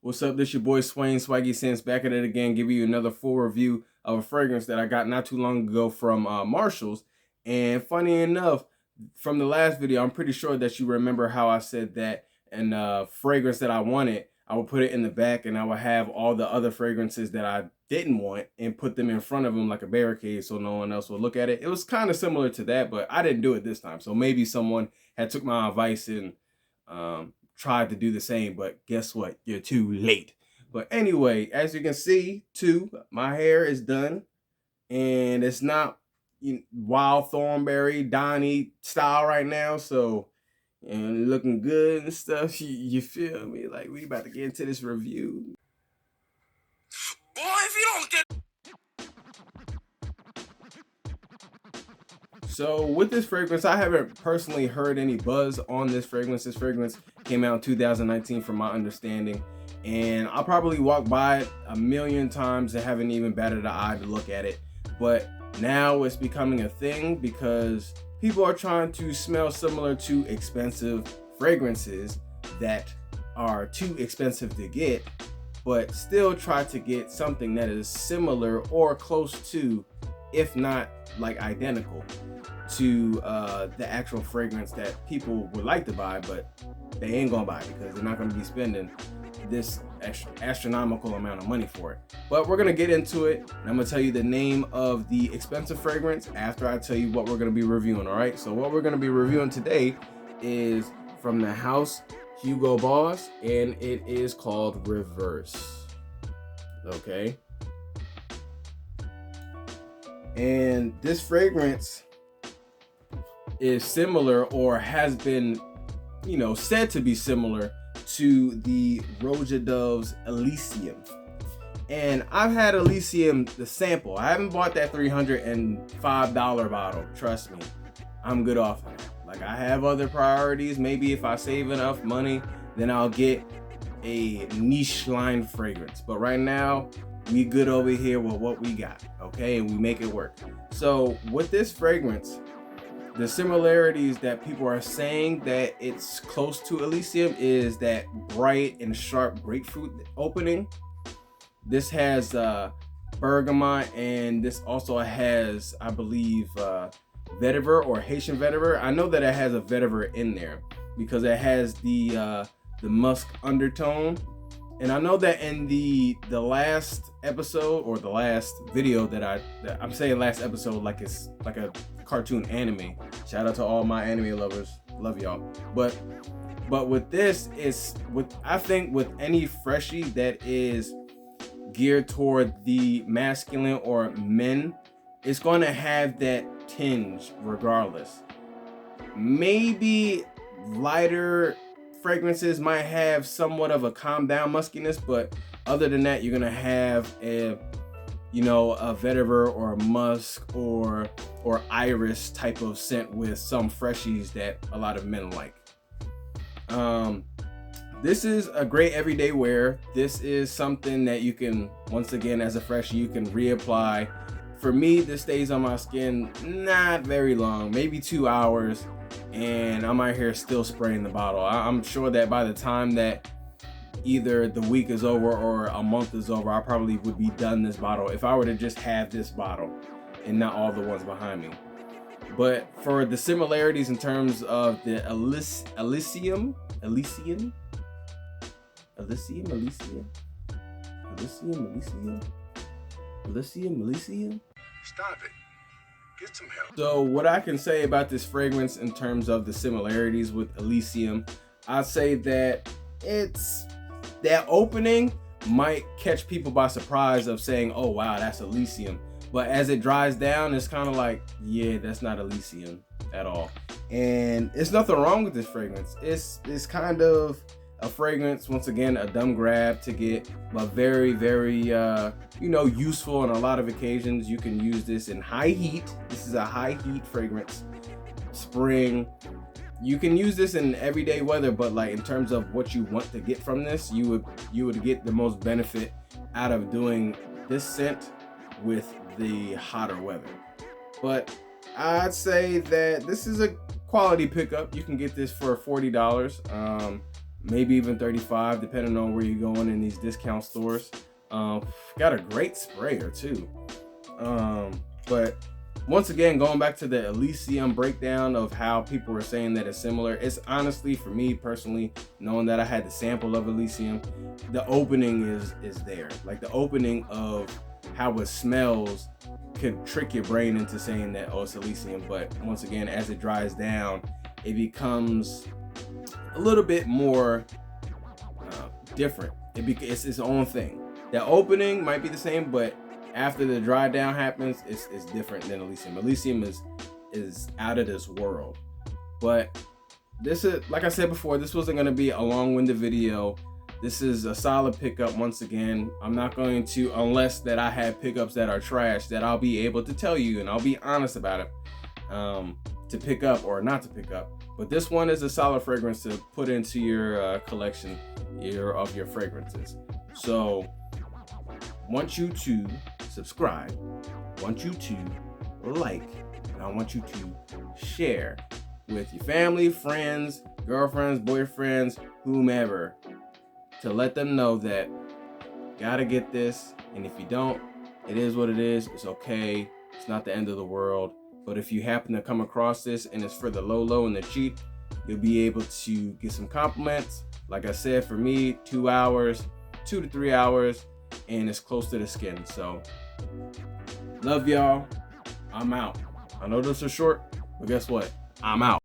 What's up? This your boy Swain Swaggy Sense back at it again, giving you another full review of a fragrance that I got not too long ago from Marshall's. And funny enough, from the last video, I'm pretty sure that you remember how I said that and fragrance that I wanted, I would put it in the back and I would have all the other fragrances that I didn't want and put them in front of them like a barricade so no one else would look at it. It was kind of similar to that, but I didn't do it this time. So maybe someone had took my advice and tried to do the same, but guess what? You're too late. But anyway, as you can see, too, my hair is done, and it's not wild thornberry Donnie style right now, so and looking good and stuff. You feel me? Like we about to get into this review. Boy, if you don't get. So with this fragrance, I haven't personally heard any buzz on this fragrance. This fragrance came out in 2019 from my understanding. And I'll probably walk by it a million times and haven't even batted an eye to look at it. But now it's becoming a thing because people are trying to smell similar to expensive fragrances that are too expensive to get, but still try to get something that is similar or close to, if not like identical to the actual fragrance that people would like to buy, but they ain't gonna buy because they're not gonna be spending this astronomical amount of money for it. But we're gonna get into it, and I'm gonna tell you the name of the expensive fragrance after I tell you what we're gonna be reviewing. All right, so what we're gonna be reviewing today is from the house Hugo Boss, and it is called Reverse. Okay, and this fragrance is similar, or has been, said to be similar to the Roja Dove Elysium. And I've had Elysium, the sample. I haven't bought that $305 bottle. Trust me, I'm good off of that. Like, I have other priorities. Maybe if I save enough money, then I'll get a niche line fragrance. But right now, we good over here with what we got, okay? And we make it work. So with this fragrance, the similarities that people are saying that it's close to Elysium is that bright and sharp grapefruit opening. This has bergamot, and this also has, I believe, vetiver or Haitian vetiver. I know that it has a vetiver in there because it has the musk undertone. And I know that in the last episode, or the last video that I'm saying last episode like it's like a cartoon anime. Shout out to all my anime lovers. Love y'all. But with this, I think with any freshie that is geared toward the masculine or men, it's going to have that tinge regardless. Maybe lighter fragrances might have somewhat of a calm down muskiness, but other than that, you're gonna have a vetiver or a musk or iris type of scent with some freshies that a lot of men like. This is a great everyday wear. This is something that you can, once again, as a freshie, you can reapply. For me, this stays on my skin not very long, maybe 2 hours, and I'm out here still spraying the bottle. I'm sure that by the time that either the week is over or a month is over, I probably would be done this bottle if I were to just have this bottle and not all the ones behind me. But for the similarities in terms of the Elysium. Stop it. Get some help. So what I can say about this fragrance in terms of the similarities with Elysium, I'd say that it's that opening might catch people by surprise of saying, oh wow, that's Elysium. But as it dries down, it's kind of like, yeah, that's not Elysium at all. And it's nothing wrong with this fragrance. It's kind of a fragrance, once again, a dumb grab to get, but very, very, useful on a lot of occasions. You can use this in high heat. This is a high heat fragrance. Spring. You can use this in everyday weather, but like in terms of what you want to get from this, you would get the most benefit out of doing this scent with the hotter weather. But I'd say that this is a quality pickup. You can get this for $40. maybe even $35, depending on where you're going in these discount stores. Got a great sprayer too. But once again, going back to the Elysium breakdown of how people were saying that it's similar, it's honestly, for me personally, knowing that I had the sample of Elysium, the opening is there. Like the opening of how it smells could trick your brain into saying that, oh, it's Elysium. But once again, as it dries down, it becomes a little bit more different. It's its own thing. The opening might be the same, but after the dry down happens, it's different than Elysium. Elysium is out of this world. But this is, like I said before, this wasn't going to be a long-winded video. This is a solid pickup. Once again, I'm not going to, unless that I have pickups that are trash, that I'll be able to tell you and I'll be honest about it, to pick up or not to pick up. But this one is a solid fragrance to put into your collection of your fragrances. So want you to subscribe, want you to like, and I want you to share with your family, friends, girlfriends, boyfriends, whomever, to let them know that gotta get this. And if you don't, it is what it is. It's okay. It's not the end of the world. But if you happen to come across this and it's for the low and the cheap, you'll be able to get some compliments. Like I said, for me, 2 hours, 2 to 3 hours, and it's close to the skin. So love y'all. I'm out. I know this is short, but guess what? I'm out.